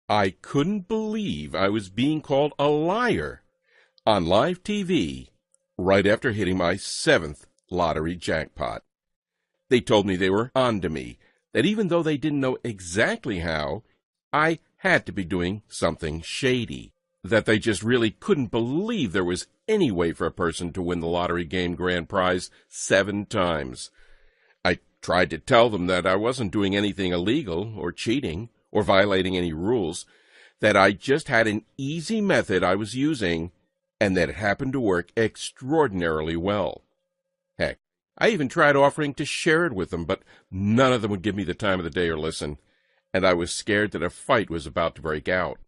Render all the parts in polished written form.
I couldn't believe I was being called a liar on live TV right after hitting my 7th lottery jackpot. They told me they were on to me, that even though they didn't know exactly how, I had to be doing something shady, that they just really couldn't believe there was any way for a person to win the lottery game grand prize 7 times. I tried to tell them that I wasn't doing anything illegal or cheating or violating any rules, that I just had an easy method I was using, and that it happened to work extraordinarily well. Heck, I even tried offering to share it with them, but none of them would give me the time of the day or listen, and I was scared that a fight was about to break out.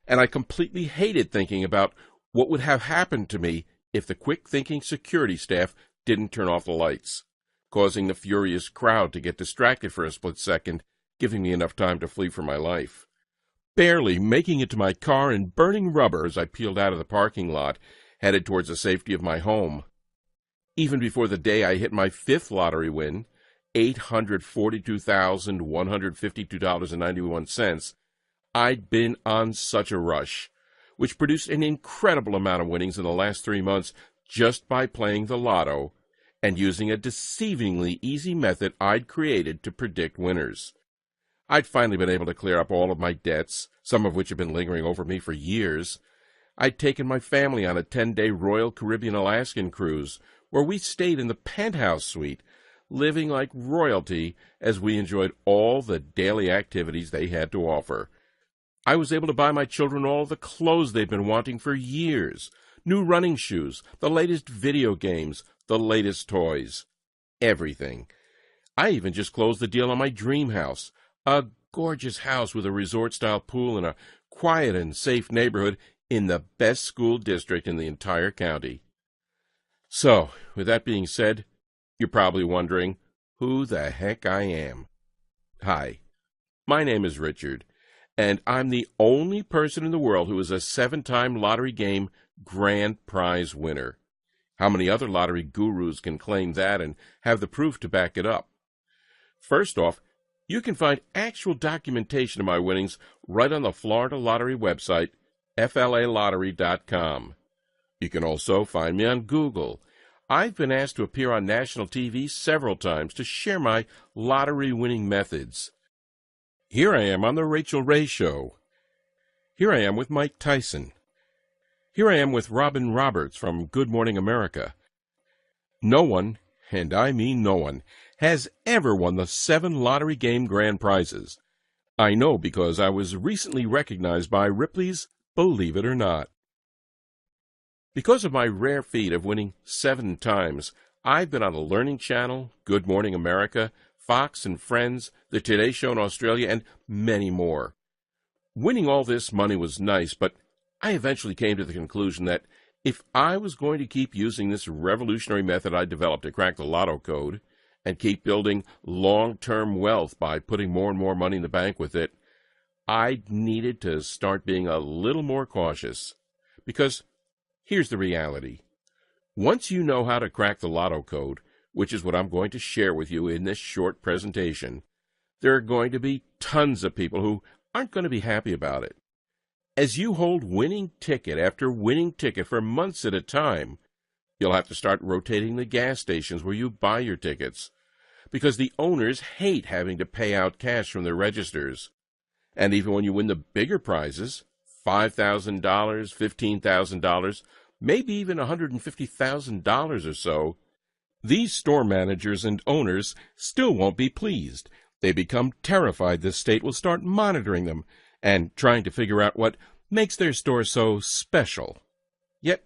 And I completely hated thinking about what would have happened to me if the quick-thinking security staff didn't turn off the lights, causing the furious crowd to get distracted for a split second, giving me enough time to flee for my life. Barely making it to my car and burning rubber as I peeled out of the parking lot, headed towards the safety of my home. Even before the day I hit my 5th lottery win, $842,152.91, I'd been on such a rush, which produced an incredible amount of winnings in the last 3 months just by playing the lotto and using a deceivingly easy method I'd created to predict winners. I'd finally been able to clear up all of my debts, some of which had been lingering over me for years. I'd taken my family on a 10-day Royal Caribbean Alaskan cruise, where we stayed in the penthouse suite, living like royalty as we enjoyed all the daily activities they had to offer. I was able to buy my children all the clothes they've been wanting for years, new running shoes, the latest video games, the latest toys, everything. I even just closed the deal on my dream house, a gorgeous house with a resort-style pool in a quiet and safe neighborhood in the best school district in the entire county. So, with that being said, you're probably wondering who the heck I am. Hi, my name is Richard, and I'm the only person in the world who is a 7-time lottery game grand prize winner. How many other lottery gurus can claim that and have the proof to back it up? First off, you can find actual documentation of my winnings right on the Florida Lottery website, flalottery.com. You can also find me on Google. I've been asked to appear on national TV several times to share my lottery-winning methods. Here I am on The Rachel Ray Show. Here I am with Mike Tyson. Here I am with Robin Roberts from Good Morning America. No one, and I mean no one, has ever won the 7 lottery game grand prizes. I know because I was recently recognized by Ripley's Believe It or Not. Because of my rare feat of winning 7 times, I've been on the Learning Channel, Good Morning America, Fox and Friends, The Today Show in Australia, and many more. Winning all this money was nice, but I eventually came to the conclusion that if I was going to keep using this revolutionary method I developed to crack the lotto code, and keep building long-term wealth by putting more and more money in the bank with it, I needed to start being a little more cautious. Because here's the reality. Once you know how to crack the lotto code, which is what I'm going to share with you in this short presentation, there are going to be tons of people who aren't going to be happy about it. As you hold winning ticket after winning ticket for months at a time, you'll have to start rotating the gas stations where you buy your tickets, because the owners hate having to pay out cash from their registers. And even when you win the bigger prizes, $5,000, $15,000, maybe even $150,000 or so, these store managers and owners still won't be pleased. They become terrified the state will start monitoring them and trying to figure out what makes their store so special. Yet,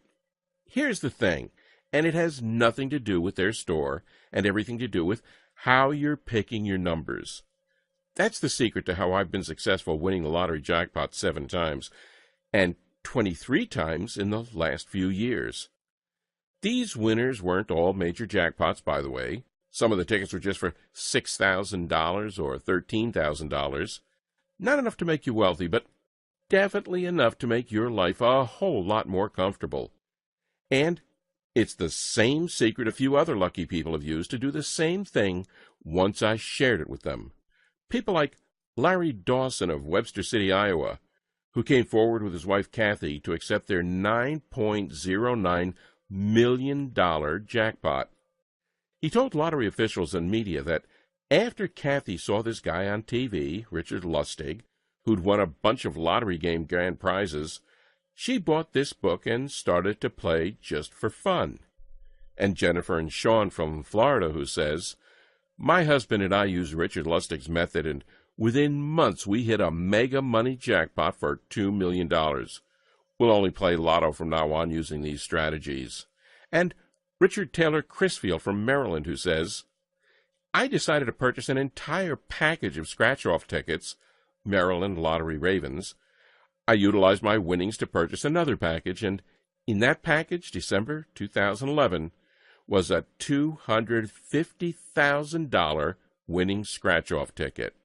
here's the thing, and it has nothing to do with their store and everything to do with how you're picking your numbers. That's the secret to how I've been successful winning the lottery jackpot 7 times, and 23 times in the last few years. These winners weren't all major jackpots, by the way. Some of the tickets were just for $6,000 or $13,000. Not enough to make you wealthy, but definitely enough to make your life a whole lot more comfortable. And it's the same secret a few other lucky people have used to do the same thing once I shared it with them. People like Larry Dawson of Webster City, Iowa, who came forward with his wife Kathy to accept their $9.09 million jackpot. He told lottery officials and media that after Kathy saw this guy on TV, Richard Lustig, who'd won a bunch of lottery game grand prizes, she bought this book and started to play just for fun. And Jennifer and Sean from Florida, who says, "My husband and I use Richard Lustig's method, and within months we hit a mega money jackpot for $2 million. We'll only play lotto from now on using these strategies." And Richard Taylor Crisfield from Maryland, who says, "I decided to purchase an entire package of scratch-off tickets, Maryland Lottery Ravens. I utilized my winnings to purchase another package, and in that package, December 2011, was a $250,000 winning scratch-off ticket."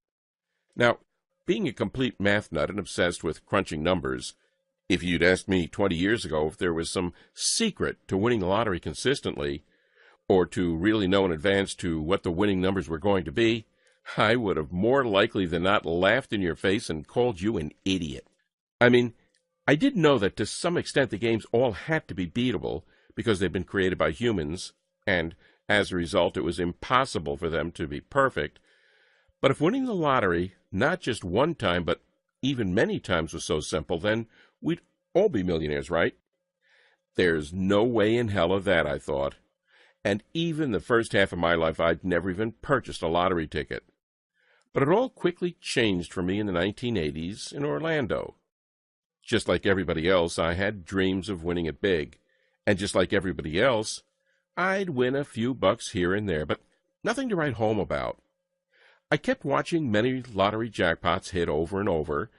Now, being a complete math nut and obsessed with crunching numbers, if you'd asked me 20 years ago if there was some secret to winning the lottery consistently, or to really know in advance to what the winning numbers were going to be, I would have more likely than not laughed in your face and called you an idiot. I mean, I did know that to some extent the games all had to be beatable because they've been created by humans, and as a result it was impossible for them to be perfect. But if winning the lottery, not just one time, but even many times, was so simple, then we'd all be millionaires, right? There's no way in hell of that, I thought. And even the first half of my life, I'd never even purchased a lottery ticket. But it all quickly changed for me in the 1980s in Orlando. Just like everybody else, I had dreams of winning it big. And just like everybody else, I'd win a few bucks here and there, but nothing to write home about. I kept watching many lottery jackpots hit over and over.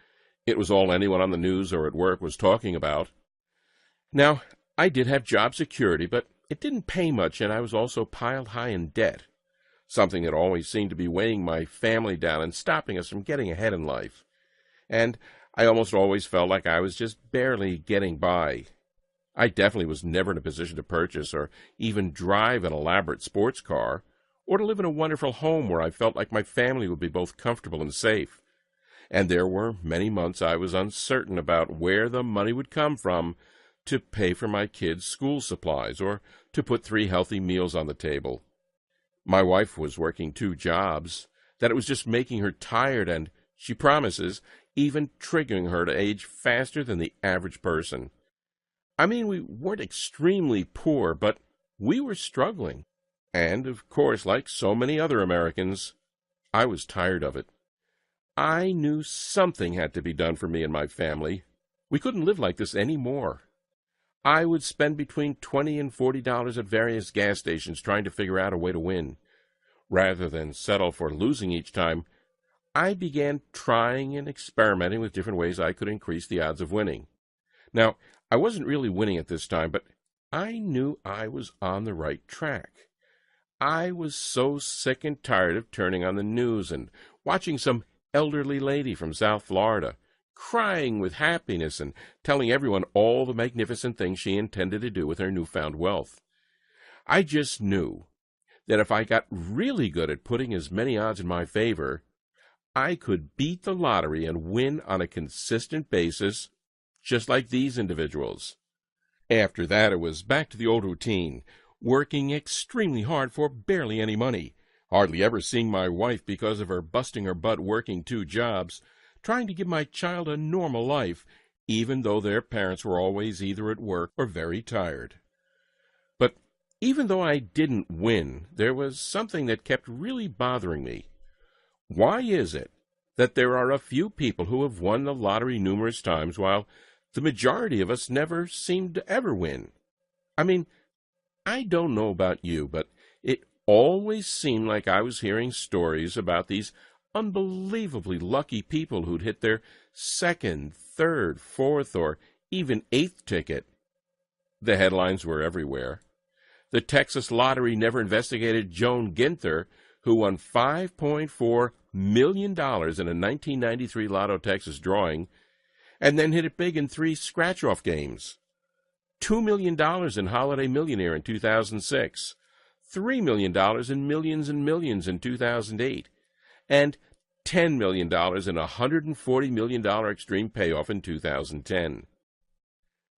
It was all anyone on the news or at work was talking about. Now, I did have job security, but it didn't pay much, and I was also piled high in debt, something that always seemed to be weighing my family down and stopping us from getting ahead in life. And I almost always felt like I was just barely getting by. I definitely was never in a position to purchase or even drive an elaborate sports car, or to live in a wonderful home where I felt like my family would be both comfortable and safe. And there were many months I was uncertain about where the money would come from to pay for my kids' school supplies or to put 3 healthy meals on the table. My wife was working 2 jobs, that it was just making her tired and, she promises, even triggering her to age faster than the average person. I mean, we weren't extremely poor, but we were struggling. And, of course, like so many other Americans, I was tired of it. I knew something had to be done for me and my family. We couldn't live like this anymore. I would spend between $20 and $40 at various gas stations trying to figure out a way to win. Rather than settle for losing each time, I began trying and experimenting with different ways I could increase the odds of winning. Now, I wasn't really winning at this time, but I knew I was on the right track. I was so sick and tired of turning on the news and watching some elderly lady from South Florida crying with happiness and telling everyone all the magnificent things she intended to do with her newfound wealth. I just knew that if I got really good at putting as many odds in my favor, I could beat the lottery and win on a consistent basis, just like these individuals. After that, it was back to the old routine, working extremely hard for barely any money, hardly ever seeing my wife because of her busting her butt working 2 jobs, trying to give my child a normal life, even though their parents were always either at work or very tired. But even though I didn't win, there was something that kept really bothering me. Why is it that there are a few people who have won the lottery numerous times, while the majority of us never seem to ever win? I mean, I don't know about you, but it always seemed like I was hearing stories about these unbelievably lucky people who'd hit their 2nd, 3rd, 4th, or even 8th ticket. The headlines were everywhere. The Texas Lottery never investigated Joan Ginther, who won $5.4 million in a 1993 Lotto Texas drawing, and then hit it big in 3 scratch-off games. $2 million in Holiday Millionaire in 2006, $3 million in Millions and Millions in 2008, and $10 million and a $140 million extreme payoff in 2010.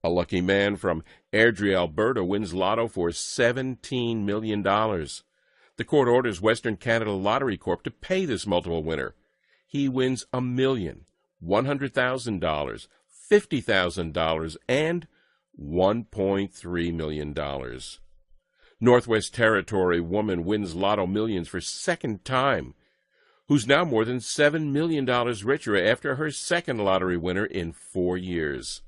A lucky man from Airdrie, Alberta wins lotto for $17 million. The court orders Western Canada Lottery Corp to pay this multiple winner. He wins $1 million, $100,000, $50,000, and $1.3 million. Northwest Territory woman wins Lotto Millions for second time, who's now more than $7 million richer after her second lottery winner in 4 years.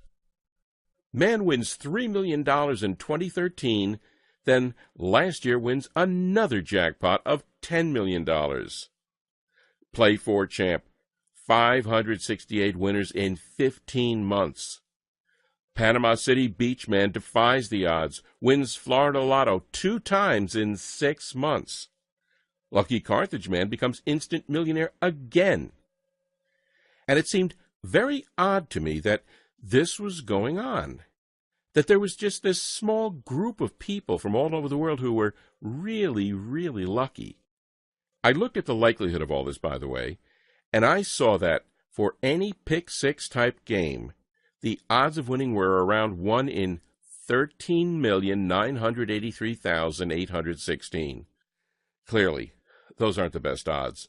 Man wins $3 million in 2013, then last year wins another jackpot of $10 million. Play 4 champ, 568 winners in 15 months. Panama City Beach man defies the odds, wins Florida Lotto 2 times in 6 months. Lucky Carthage man becomes instant millionaire again. And it seemed very odd to me that this was going on, that there was just this small group of people from all over the world who were really, really lucky. I looked at the likelihood of all this, by the way, and I saw that for any pick-six type game, the odds of winning were around 1 in 13,983,816. Clearly, those aren't the best odds,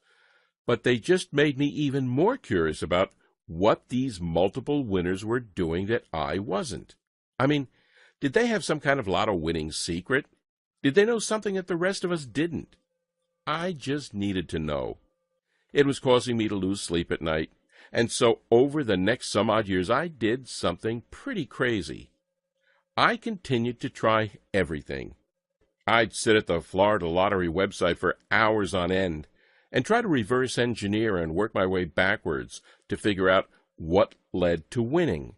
but they just made me even more curious about what these multiple winners were doing that I wasn't. I mean, did they have some kind of lotto winning secret? Did they know something that the rest of us didn't? I just needed to know. It was causing me to lose sleep at night, and so over the next some odd years I did something pretty crazy. I continued to try everything. I'd sit at the Florida Lottery website for hours on end and try to reverse engineer and work my way backwards to figure out what led to winning.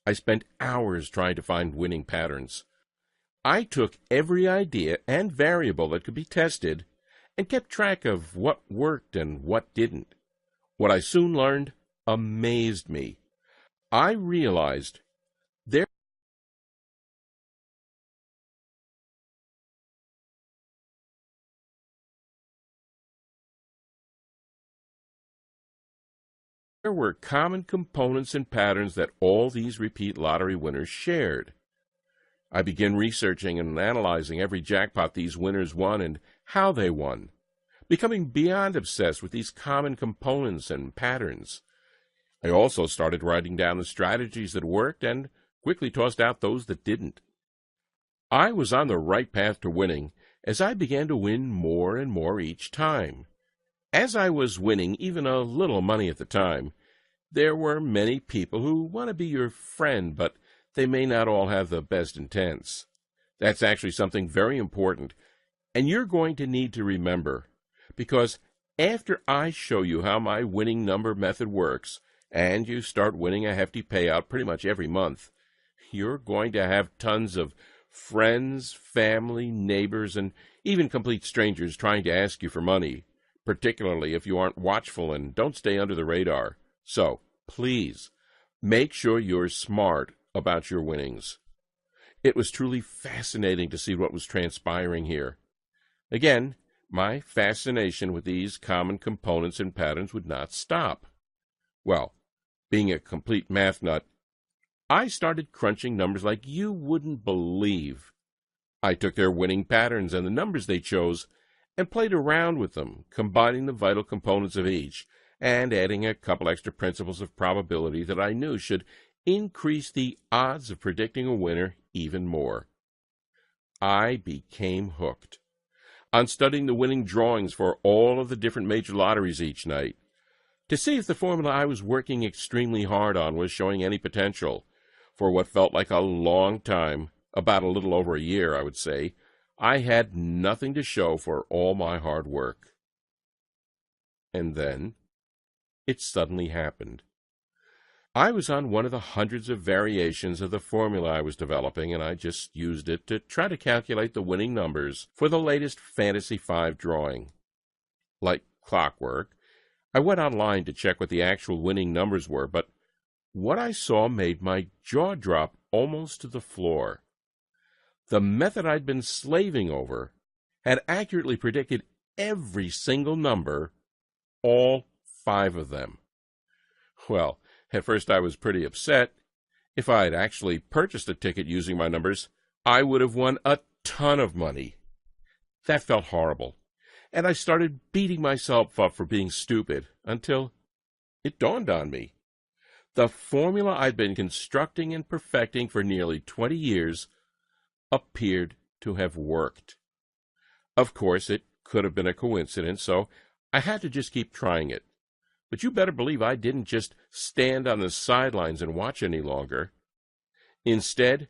I spent hours trying to find winning patterns. I took every idea and variable that could be tested and kept track of what worked and what didn't. What I soon learned amazed me. I realized there were common components and patterns that all these repeat lottery winners shared. I began researching and analyzing every jackpot these winners won and how they won, becoming beyond obsessed with these common components and patterns. I also started writing down the strategies that worked and quickly tossed out those that didn't. I was on the right path to winning as I began to win more and more each time. As I was winning even a little money at the time, there were many people who want to be your friend, but they may not all have the best intents. That's actually something very important, and you're going to need to remember, because after I show you how my winning number method works, and you start winning a hefty payout pretty much every month, you're going to have tons of friends, family, neighbors, and even complete strangers trying to ask you for money, particularly if you aren't watchful and don't stay under the radar. So, please, make sure you're smart about your winnings. It was truly fascinating to see what was transpiring here. Again, my fascination with these common components and patterns would not stop. Well, being a complete math nut, I started crunching numbers like you wouldn't believe. I took their winning patterns and the numbers they chose and played around with them, combining the vital components of each and adding a couple extra principles of probability that I knew should increase the odds of predicting a winner even more. I became hooked on studying the winning drawings for all of the different major lotteries each night, to see if the formula I was working extremely hard on was showing any potential. For what felt like a long time, about a little over a year, I would say, I had nothing to show for all my hard work. And then it suddenly happened. I was on one of the hundreds of variations of the formula I was developing, and I just used it to try to calculate the winning numbers for the latest Fantasy 5 drawing. Like clockwork, I went online to check what the actual winning numbers were, but what I saw made my jaw drop almost to the floor. The method I'd been slaving over had accurately predicted every single number all 5 of them. Well, at first I was pretty upset. If I had actually purchased a ticket using my numbers, I would have won a ton of money. That felt horrible, and I started beating myself up for being stupid until it dawned on me. The formula I'd been constructing and perfecting for nearly 20 years appeared to have worked. Of course, it could have been a coincidence, so I had to just keep trying it. But you better believe I didn't just stand on the sidelines and watch any longer. Instead,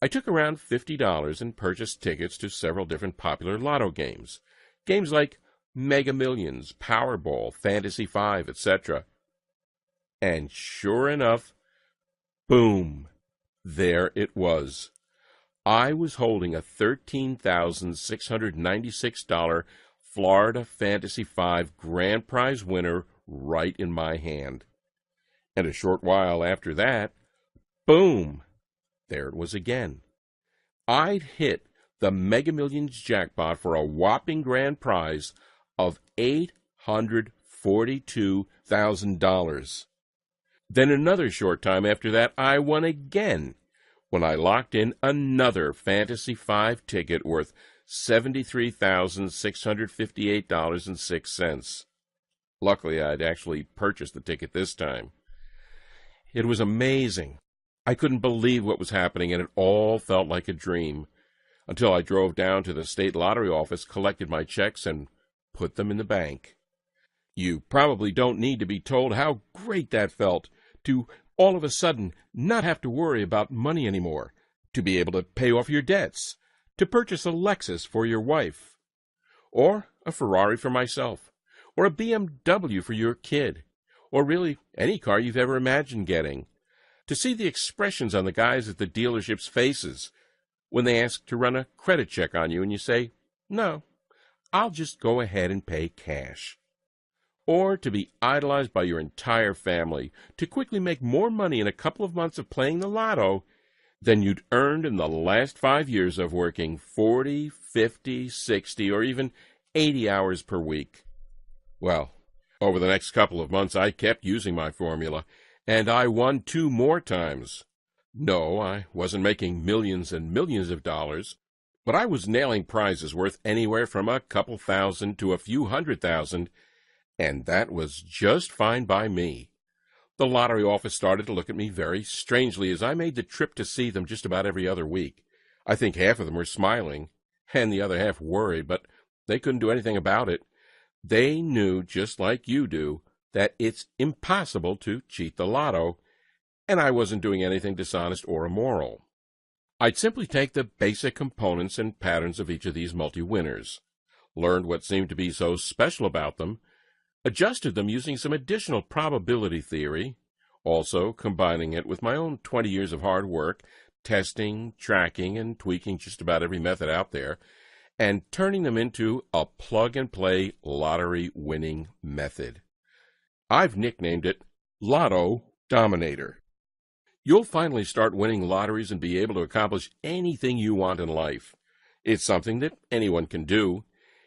I took around $50 and purchased tickets to several different popular lotto games. Games like Mega Millions, Powerball, Fantasy 5, etc. And sure enough, boom, there it was. I was holding a $13,696 Florida Fantasy 5 grand prize winner right in my hand. And a short while after that, boom, there it was again. I'd hit the Mega Millions jackpot for a whopping grand prize of $842,000. Then another short time after that, I won again when I locked in another Fantasy 5 ticket worth $73,658.06. Luckily, I'd actually purchased the ticket this time. It was amazing. I couldn't believe what was happening, and it all felt like a dream, until I drove down to the state lottery office, collected my checks, and put them in the bank. You probably don't need to be told how great that felt, to all of a sudden not have to worry about money anymore, to be able to pay off your debts, to purchase a Lexus for your wife, or a Ferrari for myself, or a BMW for your kid, or really any car you've ever imagined getting. To see the expressions on the guys at the dealership's faces when they ask to run a credit check on you and you say, "No, I'll just go ahead and pay cash." Or to be idolized by your entire family, to quickly make more money in a couple of months of playing the lotto than you'd earned in the last 5 years of working 40, 50, 60, or even 80 hours per week. Well, over the next couple of months, I kept using my formula, and I won 2 more times. No, I wasn't making millions and millions of dollars, but I was nailing prizes worth anywhere from a couple thousand to a few $100,000, and that was just fine by me. The lottery office started to look at me very strangely as I made the trip to see them just about every other week. I think half of them were smiling, and the other half worried, but they couldn't do anything about it. They knew, just like you do, that it's impossible to cheat the lotto, and I wasn't doing anything dishonest or immoral. I'd simply take the basic components and patterns of each of these multi-winners, learned what seemed to be so special about them, adjusted them using some additional probability theory, also combining it with my own 20 years of hard work, testing, tracking, and tweaking just about every method out there, and turning them into a plug-and-play lottery winning method. I've nicknamed it Lotto Dominator. You'll finally start winning lotteries and be able to accomplish anything you want in life. It's something that anyone can do.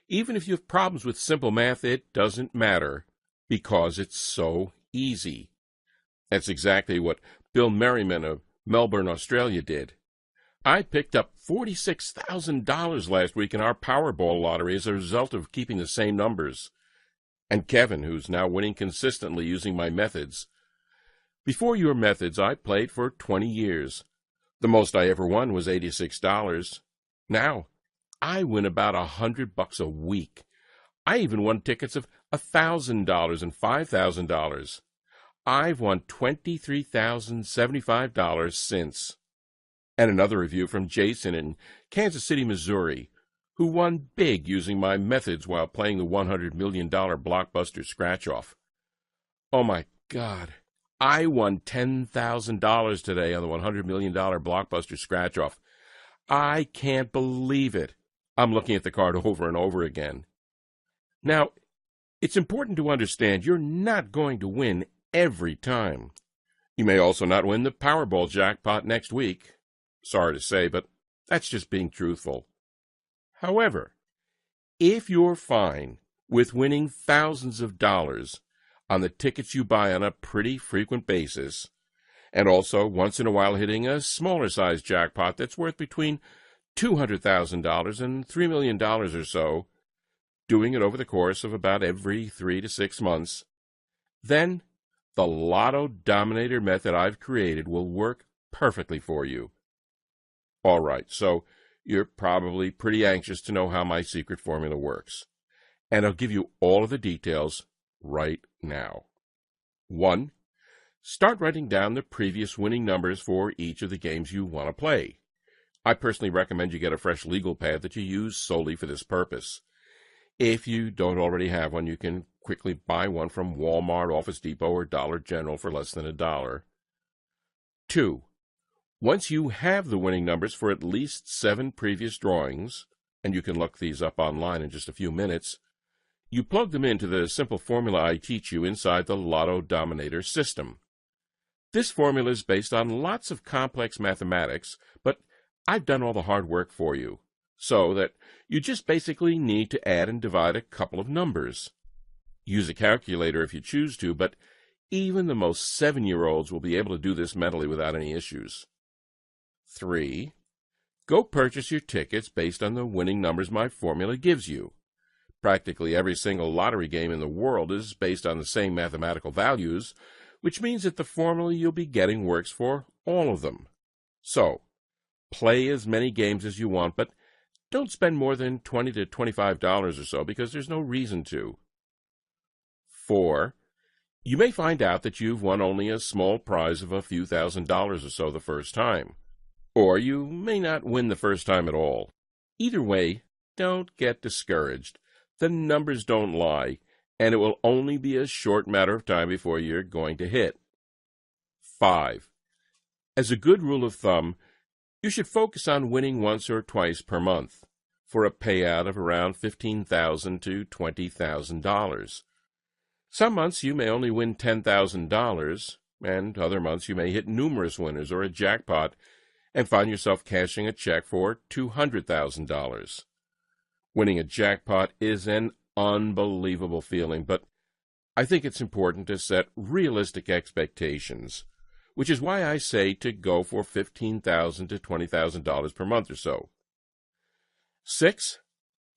Even if you have problems with simple math, it doesn't matter, because it's so easy. That's exactly what Bill Merriman of Melbourne, Australia did. I picked up $46,000 last week in our Powerball lottery as a result of keeping the same numbers. And Kevin, who's now winning consistently using my methods. Before your methods, I played for 20 years. The most I ever won was $86. Now, I win about $100 a week. I even won tickets of $1,000 and $5,000. I've won $23,075 since. And another review from Jason in Kansas City, Missouri, who won big using my methods while playing the $100 million blockbuster scratch-off. Oh my God, I won $10,000 today on the $100 million blockbuster scratch-off. I can't believe it. I'm looking at the card over and over again. Now, it's important to understand you're not going to win every time. You may also not win the Powerball jackpot next week. Sorry to say, but that's just being truthful. However, if you're fine with winning thousands of dollars, on the tickets you buy on a pretty frequent basis, and also once in a while hitting a smaller size jackpot that's worth between $200,000 and $3 million or so, doing it over the course of about every 3 to 6 months, then the Lotto Dominator method I've created will work perfectly for you. All right, so you're probably pretty anxious to know how my secret formula works, and I'll give you all of the details right now. 1. Start writing down the previous winning numbers for each of the games you want to play. I personally recommend you get a fresh legal pad that you use solely for this purpose. If you don't already have one, you can quickly buy one from Walmart, Office Depot, or Dollar General for less than $1. 2. Once you have the winning numbers for at least 7 previous drawings, and you can look these up online in just a few minutes, you plug them into the simple formula I teach you inside the Lotto Dominator system. This formula is based on lots of complex mathematics, but I've done all the hard work for you, so that you just basically need to add and divide a couple of numbers. Use a calculator if you choose to, but even the most 7-year-olds will be able to do this mentally without any issues. 3. Go purchase your tickets based on the winning numbers my formula gives you. Practically every single lottery game in the world is based on the same mathematical values, which means that the formula you'll be getting works for all of them. So, play as many games as you want, but don't spend more than $20 to $25 or so, because there's no reason to. 4. You may find out that you've won only a small prize of a few $1,000s or so the first time. Or you may not win the first time at all. Either way, don't get discouraged. The numbers don't lie, and it will only be a short matter of time before you're going to hit. 5. As a good rule of thumb, you should focus on winning once or twice per month, for a payout of around $15,000 to $20,000. Some months you may only win $10,000, and other months you may hit numerous winners or a jackpot and find yourself cashing a check for $200,000. Winning a jackpot is an unbelievable feeling, but I think it's important to set realistic expectations, which is why I say to go for $15,000 to $20,000 per month or so. 6.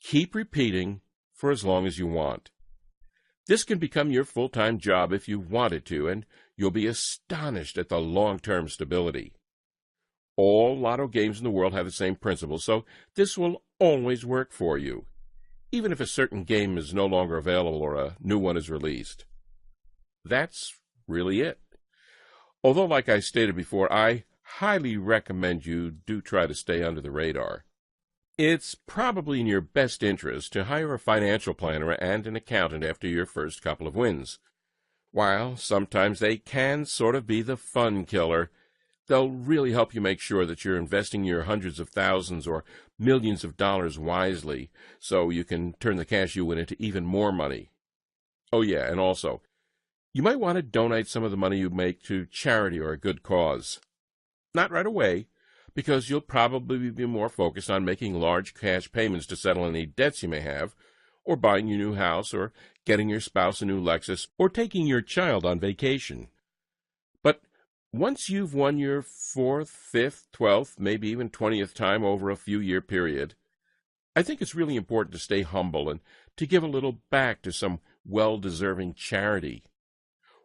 Keep repeating for as long as you want. This can become your full-time job if you want it to, and you'll be astonished at the long-term stability. All lotto games in the world have the same principle, so this will always work for you, even if a certain game is no longer available or a new one is released. That's really it. Although, like I stated before, I highly recommend you do try to stay under the radar. It's probably in your best interest to hire a financial planner and an accountant after your first couple of wins. While sometimes they can sort of be the fun killer, they'll really help you make sure that you're investing your hundreds of thousands or millions of dollars wisely, so you can turn the cash you win into even more money. Oh yeah, and also, you might want to donate some of the money you make to charity or a good cause. Not right away, because you'll probably be more focused on making large cash payments to settle any debts you may have, or buying your new house, or getting your spouse a new Lexus, or taking your child on vacation. But once you've won your 4th, 5th, 12th, maybe even 20th time over a few-year period, I think it's really important to stay humble and to give a little back to some well-deserving charity.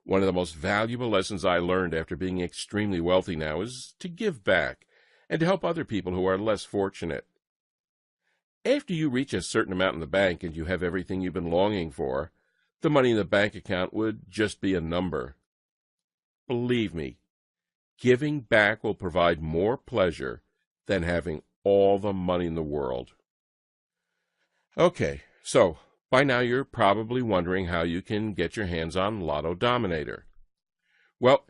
One of the most valuable lessons I learned after being extremely wealthy now is to give back and to help other people who are less fortunate. After you reach a certain amount in the bank and you have everything you've been longing for, the money in the bank account would just be a number. Believe me, giving back will provide more pleasure than having all the money in the world. Okay, so by now you're probably wondering how you can get your hands on Lotto Dominator. Well,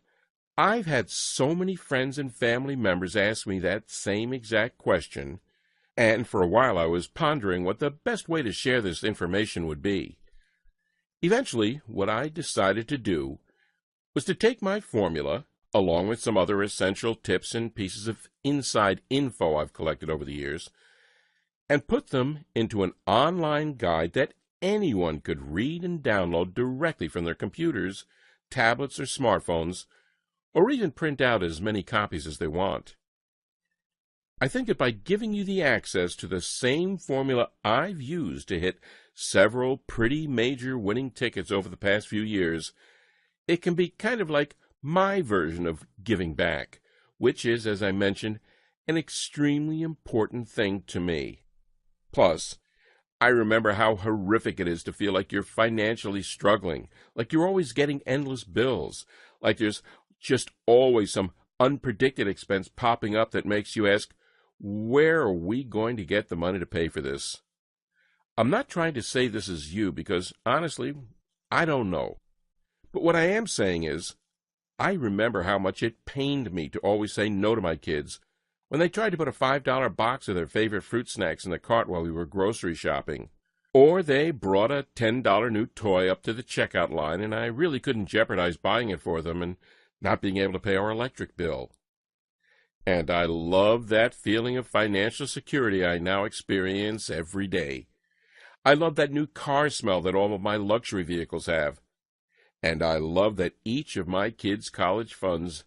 I've had so many friends and family members ask me that same exact question, and for a while I was pondering what the best way to share this information would be. Eventually, what I decided to do was to take my formula, along with some other essential tips and pieces of inside info I've collected over the years, and put them into an online guide that anyone could read and download directly from their computers, tablets, or smartphones, or even print out as many copies as they want. I think that by giving you the access to the same formula I've used to hit several pretty major winning tickets over the past few years, it can be kind of like my version of giving back, which is, as I mentioned, an extremely important thing to me. Plus, I remember how horrific it is to feel like you're financially struggling, like you're always getting endless bills, like there's just always some unpredicted expense popping up that makes you ask, where are we going to get the money to pay for this? I'm not trying to say this is you because, honestly, I don't know. But what I am saying is, I remember how much it pained me to always say no to my kids when they tried to put a $5 box of their favorite fruit snacks in the cart while we were grocery shopping. Or they brought a $10 new toy up to the checkout line and I really couldn't jeopardize buying it for them and not being able to pay our electric bill. And I love that feeling of financial security I now experience every day. I love that new car smell that all of my luxury vehicles have. And I love that each of my kids' college funds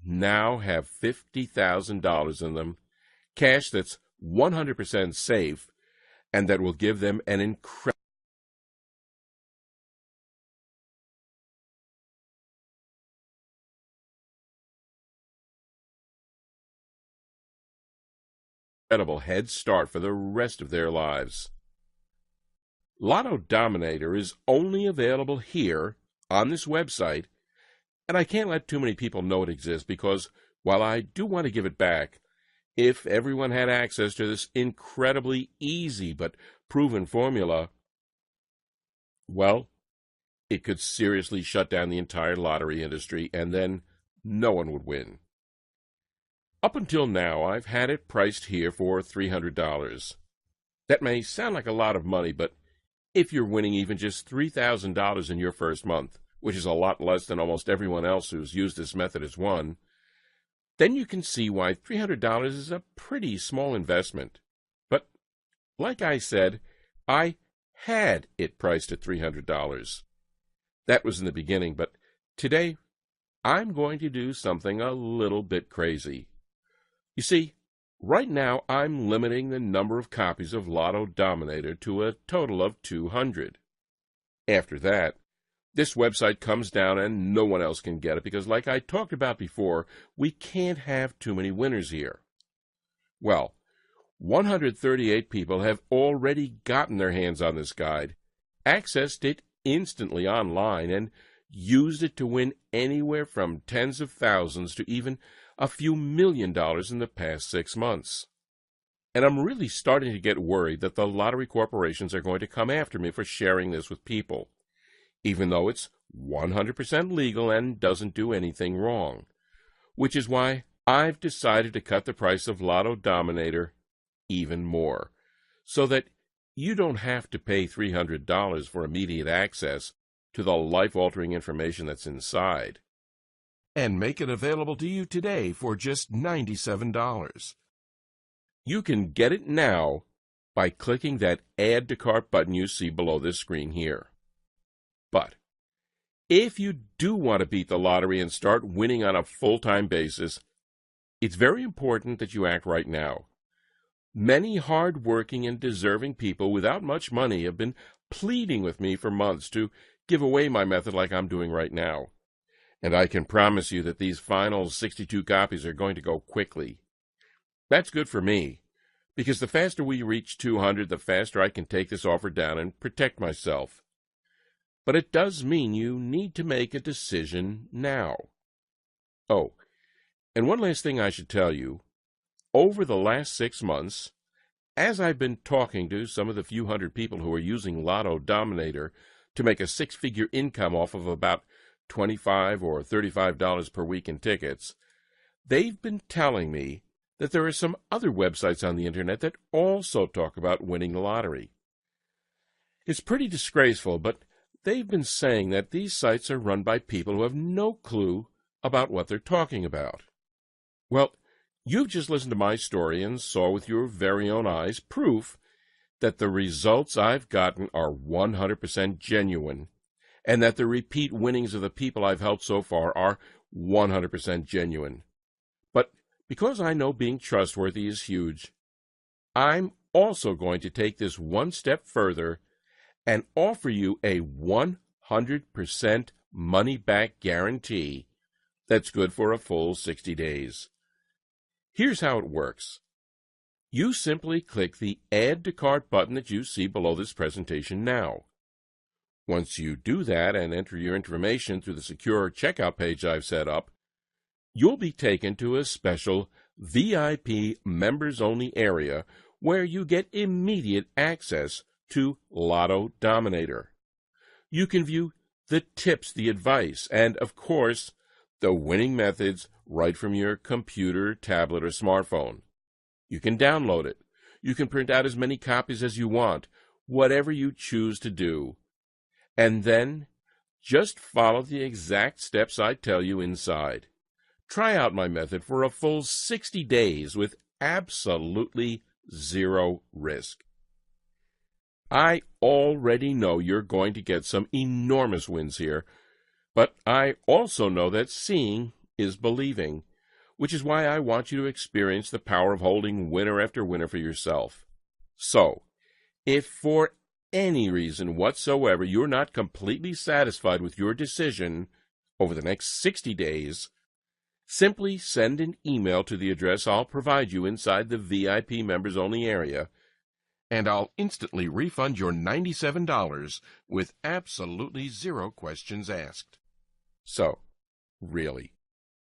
now have $50,000 in them, cash that's 100% safe, and that will give them an incredible head start for the rest of their lives. Lotto Dominator is only available here on this website, and I can't let too many people know it exists because while I do want to give it back, if everyone had access to this incredibly easy but proven formula, well, it could seriously shut down the entire lottery industry, and then no one would win. Up until now, I've had it priced here for $300. That may sound like a lot of money, but if you're winning even just $3,000 in your first month, which is a lot less than almost everyone else who's used this method has won, then you can see why $300 is a pretty small investment. But, like I said, I had it priced at $300. That was in the beginning, but today I'm going to do something a little bit crazy. You see, right now I'm limiting the number of copies of Lotto Dominator to a total of 200. After that, this website comes down and no one else can get it because, like I talked about before, we can't have too many winners here. Well, 138 people have already gotten their hands on this guide, accessed it instantly online, and used it to win anywhere from tens of thousands to even a few $1,000,000 in the past 6 months. And I'm really starting to get worried that the lottery corporations are going to come after me for sharing this with people, even though it's 100% legal and doesn't do anything wrong, which is why I've decided to cut the price of Lotto Dominator even more, so that you don't have to pay $300 for immediate access to the life-altering information that's inside. And make it available to you today for just $97. You can get it now by clicking that Add to Cart button you see below this screen here. But if you do want to beat the lottery and start winning on a full-time basis, it's very important that you act right now. Many hard-working and deserving people without much money have been pleading with me for months to give away my method like I'm doing right now. And I can promise you that these final 62 copies are going to go quickly. That's good for me, because the faster we reach 200, the faster I can take this offer down and protect myself. But it does mean you need to make a decision now. Oh, and one last thing I should tell you. Over the last 6 months, as I've been talking to some of the few hundred people who are using Lotto Dominator to make a 6-figure income off of about $25 or $35 per week in tickets, they've been telling me that there are some other websites on the internet that also talk about winning the lottery. It's pretty disgraceful, but they've been saying that these sites are run by people who have no clue about what they're talking about. Well, you've just listened to my story and saw with your very own eyes proof that the results I've gotten are 100% genuine, and that the repeat winnings of the people I've helped so far are 100% genuine. But because I know being trustworthy is huge, I'm also going to take this one step further and offer you a 100% money-back guarantee that's good for a full 60 days. Here's how it works. You simply click the Add to Cart button that you see below this presentation now. Once you do that and enter your information through the secure checkout page I've set up, you'll be taken to a special VIP members-only area where you get immediate access to Lotto Dominator. You can view the tips, the advice, and, of course, the winning methods right from your computer, tablet, or smartphone. You can download it. You can print out as many copies as you want, whatever you choose to do. And then, just follow the exact steps I tell you inside. Try out my method for a full 60 days with absolutely zero risk. I already know you're going to get some enormous wins here, but I also know that seeing is believing, which is why I want you to experience the power of holding winner after winner for yourself. So, if for any reason whatsoever you're not completely satisfied with your decision over the next 60 days, simply send an email to the address I'll provide you inside the VIP members-only area, and I'll instantly refund your $97 with absolutely zero questions asked. So, really,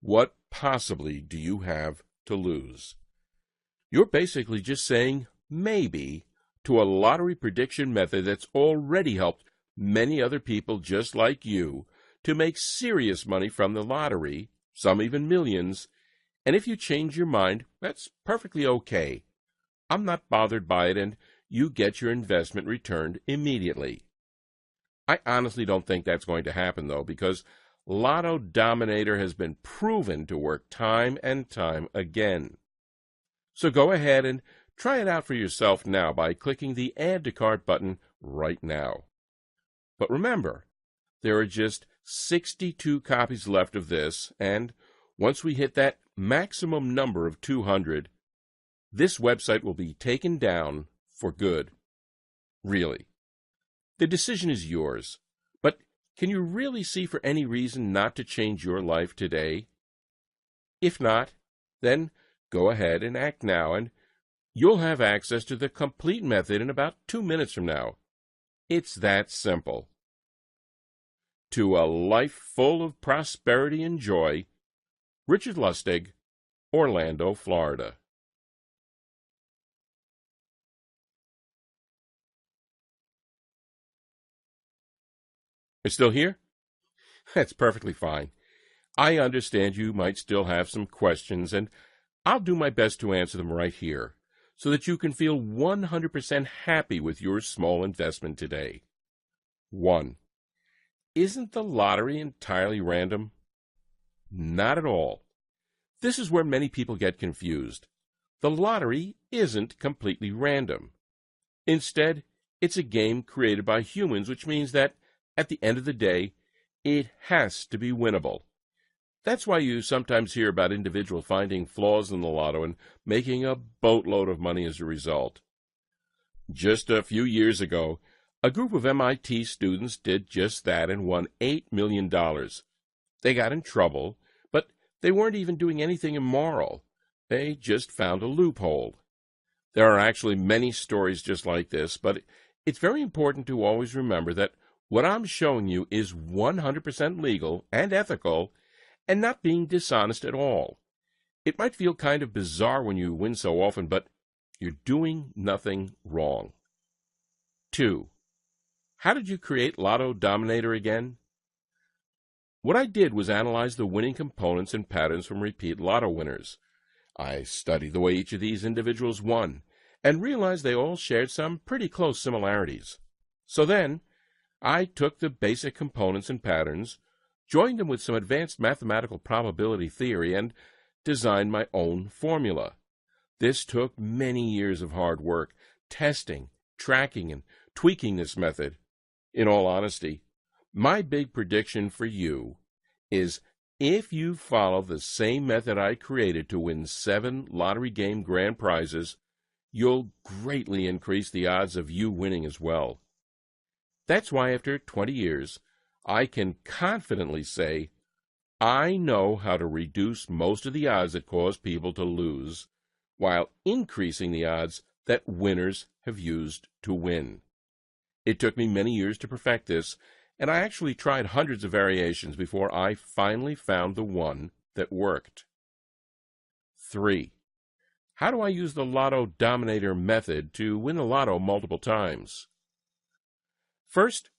what possibly do you have to lose? You're basically just saying maybe to a lottery prediction method that's already helped many other people just like you to make serious money from the lottery, some even millions, and if you change your mind, that's perfectly okay. I'm not bothered by it, and you get your investment returned immediately. I honestly don't think that's going to happen, though, because Lotto Dominator has been proven to work time and time again. So go ahead and try it out for yourself now by clicking the Add to Cart button right now. But remember, there are just 62 copies left of this, and once we hit that maximum number of 200, this website will be taken down for good. Really. The decision is yours, but can you really see for any reason not to change your life today? If not, then go ahead and act now, and you'll have access to the complete method in about 2 minutes from now. It's that simple. To a life full of prosperity and joy, Richard Lustig, Orlando, Florida. You're still here? That's perfectly fine. I understand you might still have some questions, and I'll do my best to answer them right here, so that you can feel 100% happy with your small investment today. 1. Isn't the lottery entirely random? Not at all. This is where many people get confused. The lottery isn't completely random. Instead, it's a game created by humans, which means that, at the end of the day, it has to be winnable. That's why you sometimes hear about individuals finding flaws in the lotto and making a boatload of money as a result. Just a few years ago, a group of MIT students did just that and won $8 million. They got in trouble, but they weren't even doing anything immoral. They just found a loophole. There are actually many stories just like this, but it's very important to always remember that what I'm showing you is 100% legal and ethical and not being dishonest at all. It might feel kind of bizarre when you win so often, but you're doing nothing wrong. 2. How did you create Lotto Dominator again? What I did was analyze the winning components and patterns from repeat lotto winners. I studied the way each of these individuals won and realized they all shared some pretty close similarities. So then, I took the basic components and patterns, joined them with some advanced mathematical probability theory, and designed my own formula. This took many years of hard work, testing, tracking and tweaking this method. In all honesty, my big prediction for you is if you follow the same method I created to win 7 lottery game grand prizes, you'll greatly increase the odds of you winning as well. That's why after 20 years, I can confidently say I know how to reduce most of the odds that cause people to lose, while increasing the odds that winners have used to win. It took me many years to perfect this, and I actually tried hundreds of variations before I finally found the one that worked. 3. How do I use the Lotto Dominator method to win the lotto multiple times? First,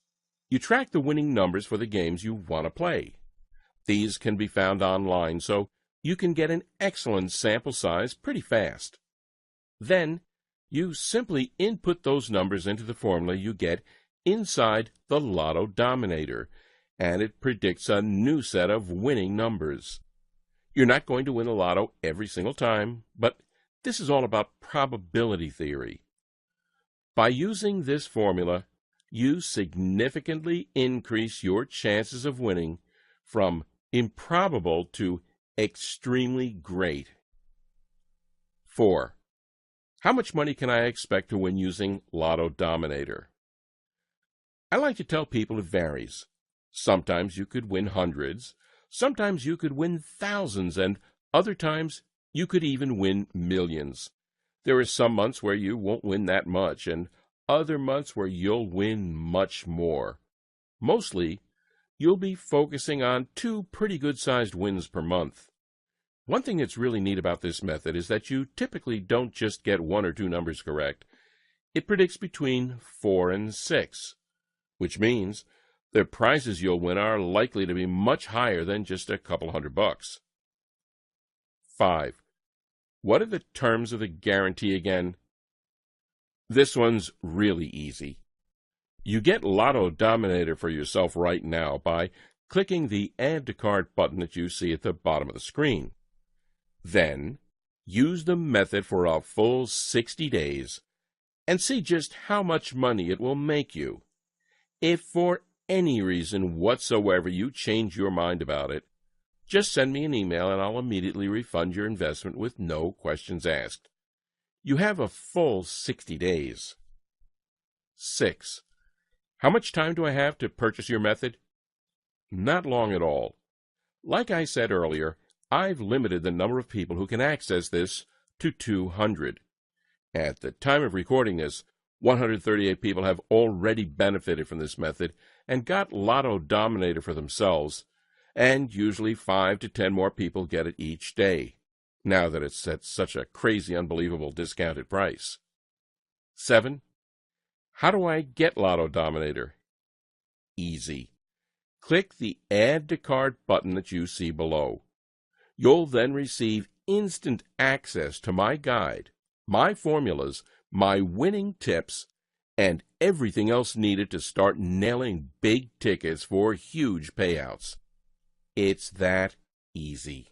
you track the winning numbers for the games you want to play. These can be found online, so you can get an excellent sample size pretty fast. Then, you simply input those numbers into the formula you get inside the Lotto Dominator, and it predicts a new set of winning numbers. You're not going to win the lotto every single time, but this is all about probability theory. By using this formula, you significantly increase your chances of winning from improbable to extremely great. 4. How much money can I expect to win using Lotto Dominator? I like to tell people it varies. Sometimes you could win hundreds, sometimes you could win thousands, and other times you could even win millions. There are some months where you won't win that much, and other months where you'll win much more. Mostly, you'll be focusing on 2 pretty good-sized wins per month. One thing that's really neat about this method is that you typically don't just get 1 or 2 numbers correct. It predicts between 4 and 6, which means the prizes you'll win are likely to be much higher than just a couple $100. 5. What are the terms of the guarantee again? This one's really easy. You get Lotto Dominator for yourself right now by clicking the Add to Cart button that you see at the bottom of the screen. Then, use the method for a full 60 days and see just how much money it will make you. If for any reason whatsoever you change your mind about it, just send me an email and I'll immediately refund your investment with no questions asked. You have a full 60 days. 6. How much time do I have to purchase your method? Not long at all. Like I said earlier, I've limited the number of people who can access this to 200. At the time of recording this, 138 people have already benefited from this method and got Lotto Dominator for themselves, and usually 5 to 10 more people get it each day, now that it's at such a crazy, unbelievable discounted price. 7. How do I get Lotto Dominator? Easy. Click the Add to Cart button that you see below. You'll then receive instant access to my guide, my formulas, my winning tips, and everything else needed to start nailing big tickets for huge payouts. It's that easy.